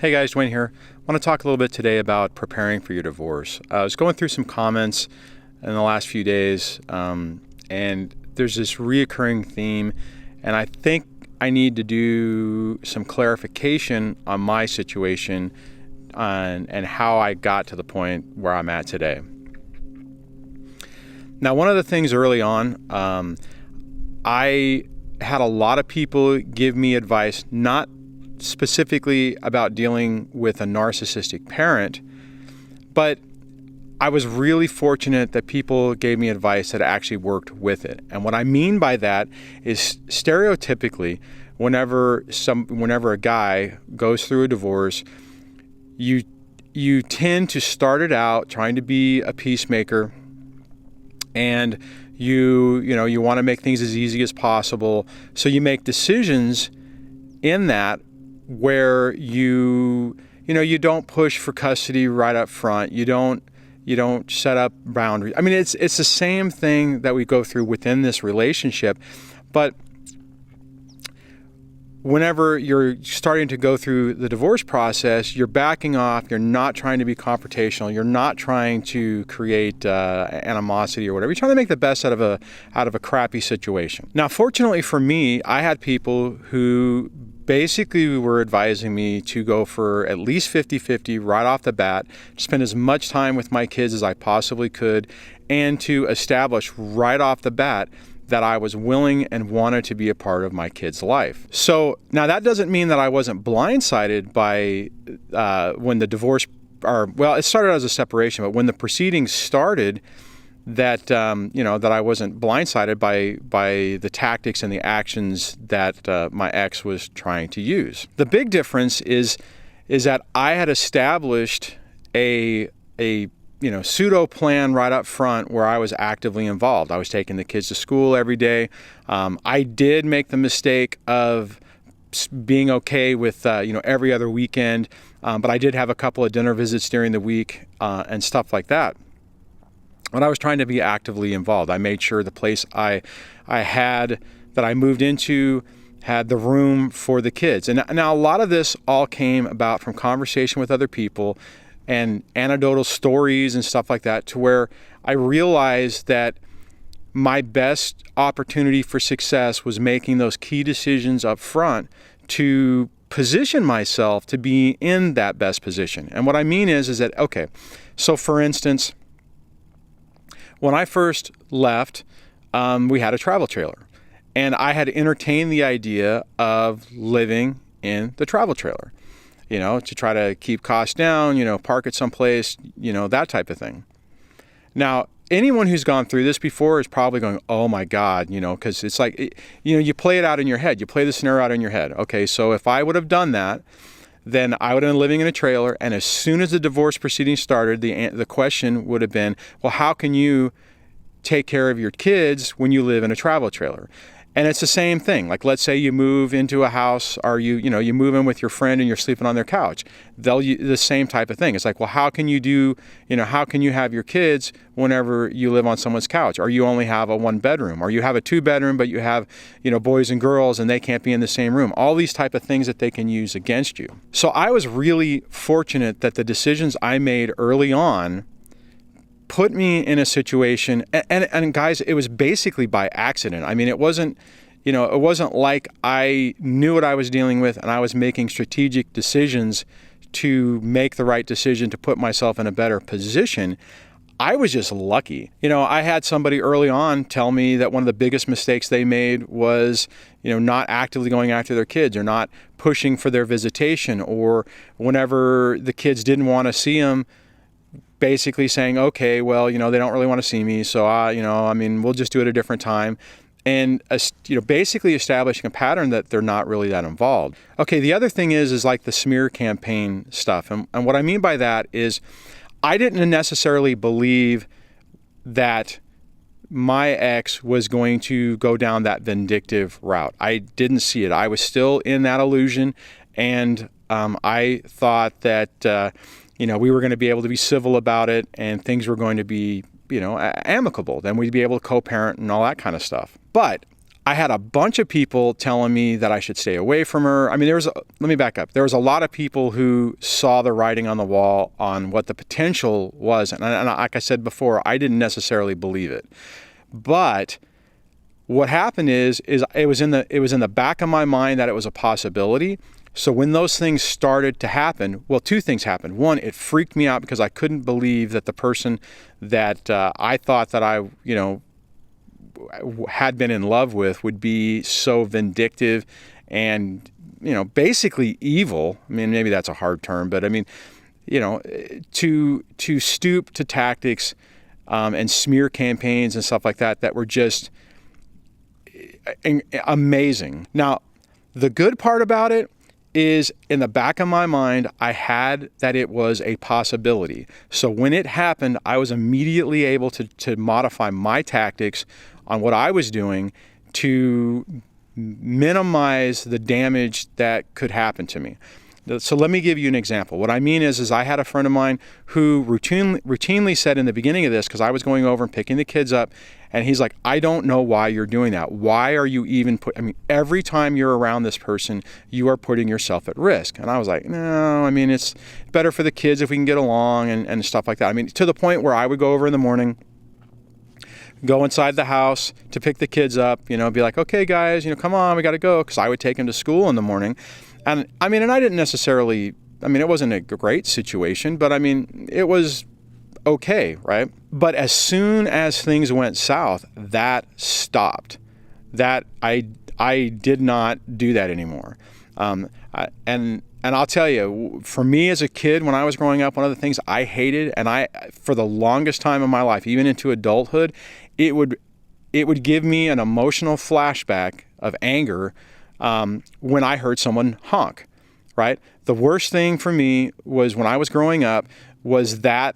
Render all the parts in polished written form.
Hey guys, Dwayne here. I want to talk a little bit today about preparing for your divorce. I was going through some comments in the last few days, and there's this reoccurring theme, and I think I need to do some clarification on my situation and how I got to the point where I'm at today. Now, one of the things early on, I had a lot of people give me advice, not specifically about dealing with a narcissistic parent, but I was really fortunate that people gave me advice that actually worked with it. And what I mean by that is stereotypically, whenever a guy goes through a divorce, you tend to start it out trying to be a peacemaker, and you want to make things as easy as possible. So you make decisions in that where you don't push for custody right up front. You don't set up boundaries. I mean, it's the same thing that we go through within this relationship, but whenever you're starting to go through the divorce process, you're backing off. You're not trying to be confrontational. You're not trying to create animosity or whatever. You're trying to make the best out of a crappy situation. Now, fortunately for me, I had people who basically were advising me to go for at least 50-50 right off the bat, spend as much time with my kids as I possibly could, and to establish right off the bat that I was willing and wanted to be a part of my kid's life. So now that doesn't mean that I wasn't blindsided by when the divorce, it started as a separation, but when the proceedings started, that that I wasn't blindsided by the tactics and the actions that my ex was trying to use. The big difference is that I had established a pseudo plan right up front where I was actively involved. I was taking the kids to school every day. I did make the mistake of being okay with every other weekend, but I did have a couple of dinner visits during the week and stuff like that. But I was trying to be actively involved. I made sure the place I had that I moved into had the room for the kids. And now a lot of this all came about from conversation with other people and anecdotal stories and stuff like that, to where I realized that my best opportunity for success was making those key decisions up front to position myself to be in that best position. And what I mean is that, okay, so for instance, when I first left, we had a travel trailer, and I had entertained the idea of living in the travel trailer, to try to keep costs down, park it someplace, that type of thing. Now, anyone who's gone through this before is probably going, oh my God, because it's like, you play it out in your head. You play the scenario out in your head. Okay, so if I would have done that, then I would have been living in a trailer, and as soon as the divorce proceedings started, the question would have been, well, how can you take care of your kids when you live in a travel trailer? And it's the same thing. Like, let's say you move into a house, or you move in with your friend and you're sleeping on their couch. The same type of thing. It's like, well, how can you have your kids whenever you live on someone's couch, or you only have a 1-bedroom, or you have a 2-bedroom, but you have, boys and girls and they can't be in the same room. All these type of things that they can use against you. So I was really fortunate that the decisions I made early on put me in a situation, and guys, it was basically by accident. I mean, it wasn't like I knew what I was dealing with and I was making strategic decisions to make the right decision to put myself in a better position. I was just lucky. I had somebody early on tell me that one of the biggest mistakes they made was, not actively going after their kids, or not pushing for their visitation, or whenever the kids didn't want to see them, basically saying, okay, well, they don't really want to see me, so we'll just do it a different time. And basically establishing a pattern that they're not really that involved. Okay, the other thing is like the smear campaign stuff. And what I mean by that is I didn't necessarily believe that my ex was going to go down that vindictive route. I didn't see it. I was still in that illusion, and I thought that we were going to be able to be civil about it, and things were going to be amicable. Then we'd be able to co-parent and all that kind of stuff. But I had a bunch of people telling me that I should stay away from her. I mean, let me back up. There was a lot of people who saw the writing on the wall on what the potential was. And like I said before, I didn't necessarily believe it. But what happened is it was in the back of my mind that it was a possibility. So when those things started to happen, well, two things happened. One, it freaked me out because I couldn't believe that the person that I thought that I, had been in love with would be so vindictive and, basically evil. I mean, maybe that's a hard term, but I mean, to stoop to tactics and smear campaigns and stuff like that were just amazing. Now, the good part about it is in the back of my mind, I had that it was a possibility. So when it happened, I was immediately able to modify my tactics on what I was doing to minimize the damage that could happen to me. So let me give you an example. What I mean is I had a friend of mine who routinely said in the beginning of this, because I was going over and picking the kids up, and he's like, I don't know why you're doing that. Why are you even every time you're around this person, you are putting yourself at risk. And I was like, no, I mean, it's better for the kids if we can get along and stuff like that. I mean, to the point where I would go over in the morning, go inside the house to pick the kids up, be like, okay, guys, come on, we got to go. Because I would take them to school in the morning. And I didn't necessarily, it wasn't a great situation, but it was okay, right? But as soon as things went south, that stopped. That I did not do that anymore. And I'll tell you, for me as a kid, when I was growing up, one of the things I hated, and for the longest time in my life, even into adulthood, it would give me an emotional flashback of anger when I heard someone honk, right? The worst thing for me was when I was growing up was that,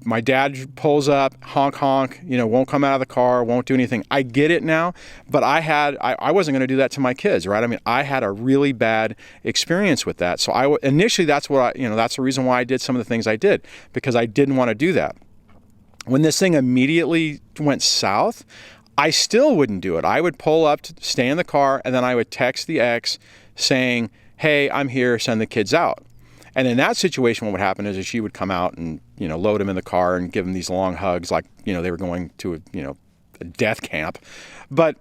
my dad pulls up, honk, honk, won't come out of the car, won't do anything. I get it now, but I wasn't going to do that to my kids, right? I had a really bad experience with that. So initially that's that's the reason why I did some of the things I did, because I didn't want to do that. When this thing immediately went south, I still wouldn't do it. I would pull up to stay in the car, and then I would text the ex saying, hey, I'm here, send the kids out. And in that situation, what would happen is she would come out and, load him in the car and give him these long hugs like, they were going to a death camp. But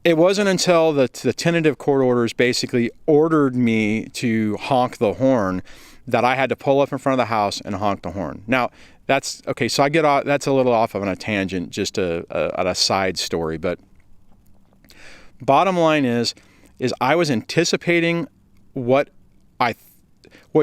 it wasn't until the tentative court orders basically ordered me to honk the horn that I had to pull up in front of the house and honk the horn. Now, that's okay. So I get off. That's a little off on a tangent, just a side story. But bottom line is I was anticipating what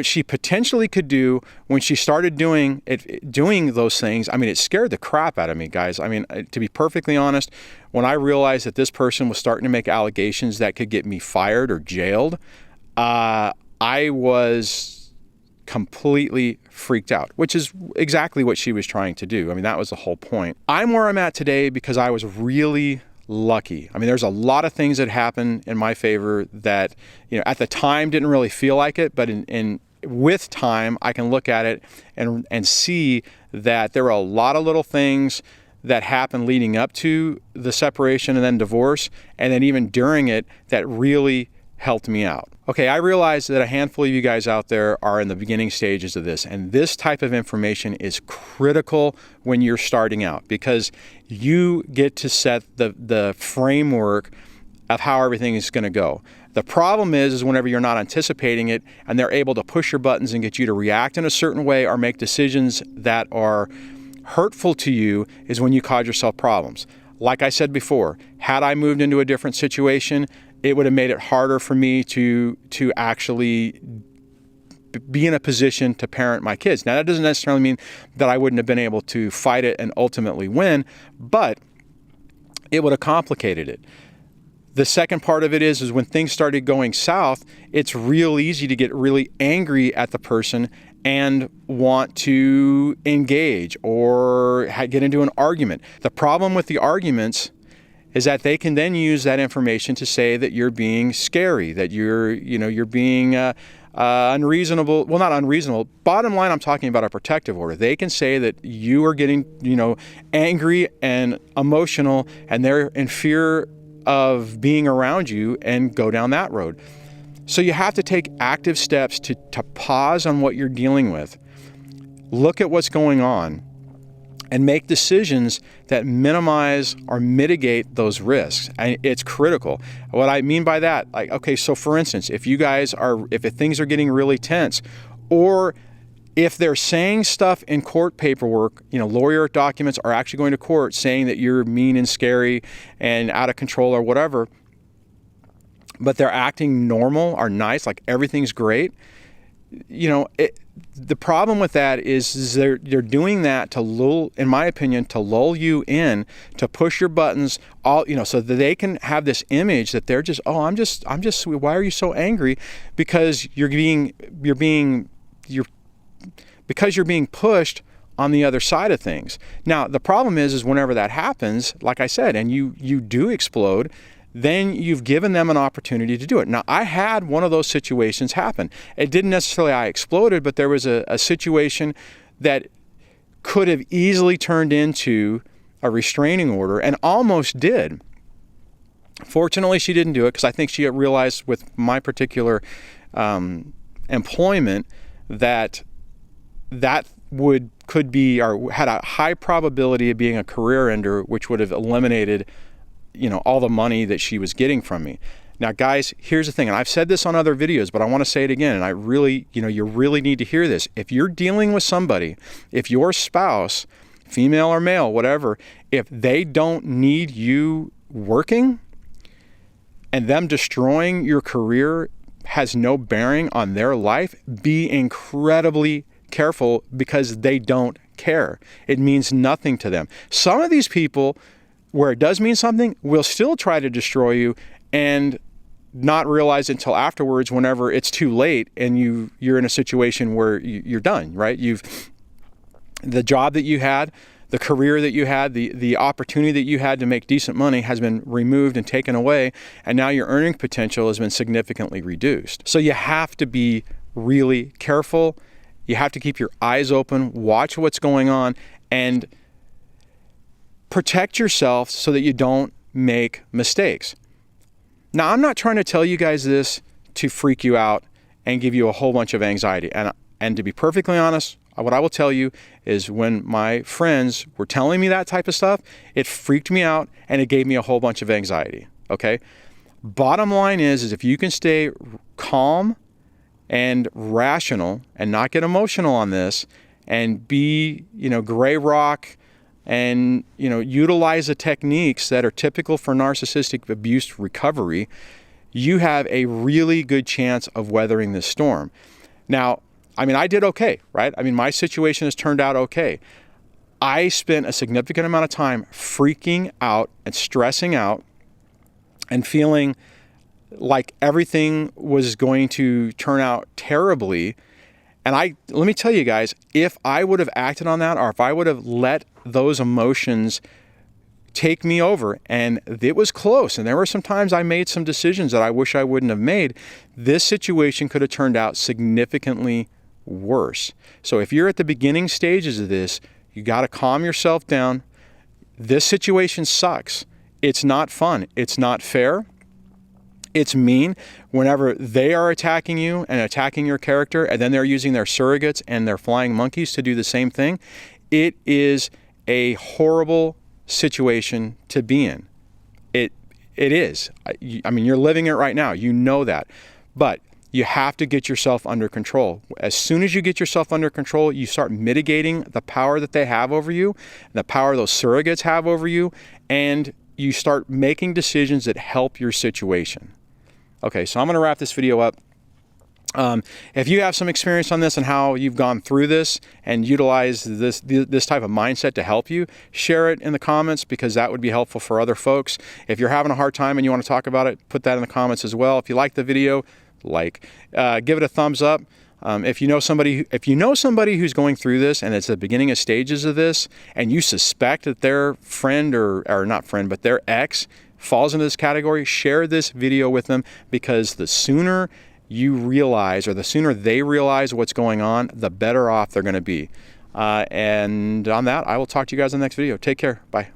she potentially could do when she started doing those things. It scared the crap out of me, guys. To be perfectly honest, when I realized that this person was starting to make allegations that could get me fired or jailed, I was completely freaked out, which is exactly what she was trying to do. That was the whole point. I'm where I'm at today because I was really lucky. There's a lot of things that happened in my favor that, at the time didn't really feel like it, but with time, I can look at it and see that there were a lot of little things that happened leading up to the separation and then divorce, and then even during it, that really helped me out. Okay, I realize that a handful of you guys out there are in the beginning stages of this, and this type of information is critical when you're starting out because you get to set the framework of how everything is going to go. The problem is whenever you're not anticipating it and they're able to push your buttons and get you to react in a certain way or make decisions that are hurtful to you is when you cause yourself problems. Like I said before, had I moved into a different situation, it would have made it harder for me to actually be in a position to parent my kids. Now, that doesn't necessarily mean that I wouldn't have been able to fight it and ultimately win, but it would have complicated it. The second part of it is when things started going south, it's real easy to get really angry at the person and want to engage or get into an argument. The problem with the arguments is that they can then use that information to say that you're being scary, that you're being unreasonable, well, not unreasonable. Bottom line, I'm talking about a protective order. They can say that you are getting, angry and emotional, and they're in fear of being around you, and go down that road. So you have to take active steps to pause on what you're dealing with, look at what's going on, and make decisions that minimize or mitigate those risks. And it's critical. What I mean by that, like, okay, so for instance, if things are getting really tense, or if they're saying stuff in court paperwork, lawyer documents are actually going to court saying that you're mean and scary and out of control or whatever, but they're acting normal or nice, like everything's great, the problem with that is they're doing that to lull, in my opinion, to lull you in, to push your buttons, so that they can have this image that they're just, I'm just sweet. Why are you so angry? Because you're being pushed on the other side of things. Now, the problem is whenever that happens, like I said, and you do explode, then you've given them an opportunity to do it. Now, I had one of those situations happen. It didn't necessarily, I exploded, but there was a situation that could have easily turned into a restraining order, and almost did. Fortunately, she didn't do it, because I think she realized with my particular employment that could be, or had a high probability of being a career ender, which would have eliminated all the money that she was getting from me. Now, guys, here's the thing, and I've said this on other videos, but I want to say it again, and I really, you really need to hear this. If you're dealing with somebody, if your spouse, female or male, whatever, if they don't need you working, and them destroying your career has no bearing on their life, be incredibly careful, because they don't care. It means nothing to them. Some of these people, where it does mean something, will still try to destroy you and not realize until afterwards, whenever it's too late and you're in a situation where you're done, right? The job that you had, the career that you had, the opportunity that you had to make decent money has been removed and taken away, and now your earning potential has been significantly reduced. So you have to be really careful. You have to keep your eyes open, watch what's going on, and protect yourself so that you don't make mistakes. Now, I'm not trying to tell you guys this to freak you out and give you a whole bunch of anxiety. And to be perfectly honest, what I will tell you is, when my friends were telling me that type of stuff, it freaked me out and it gave me a whole bunch of anxiety, okay? Bottom line is if you can stay calm and rational and not get emotional on this, and be, gray rock, and utilize the techniques that are typical for narcissistic abuse recovery, you have a really good chance of weathering this storm. Now, I did okay, right? My situation has turned out okay. I spent a significant amount of time freaking out and stressing out and feeling like everything was going to turn out terribly. And let me tell you guys, if I would have acted on that, or if I would have let those emotions take me over, and it was close, and there were some times I made some decisions that I wish I wouldn't have made, this situation could have turned out significantly worse. So if you're at the beginning stages of this, you got to calm yourself down. This situation sucks. It's not fun. It's not fair. It's mean. Whenever they are attacking you and attacking your character, and then they're using their surrogates and their flying monkeys to do the same thing, it is a horrible situation to be in. It is. You're living it right now. You know that. But you have to get yourself under control. As soon as you get yourself under control, you start mitigating the power that they have over you, the power those surrogates have over you, and you start making decisions that help your situation. Okay, so I'm going to wrap this video up. If you have some experience on this and how you've gone through this and utilized this type of mindset to help you, share it in the comments, because that would be helpful for other folks. If you're having a hard time and you want to talk about it, put that in the comments as well. If you like the video, give it a thumbs up. If you know somebody who's going through this and it's the beginning of stages of this, and you suspect that their friend or not friend, but their ex falls into this category, share this video with them, because the sooner you realize, or the sooner they realize what's going on, the better off they're going to be. And on that, I will talk to you guys in the next video. Take care. Bye.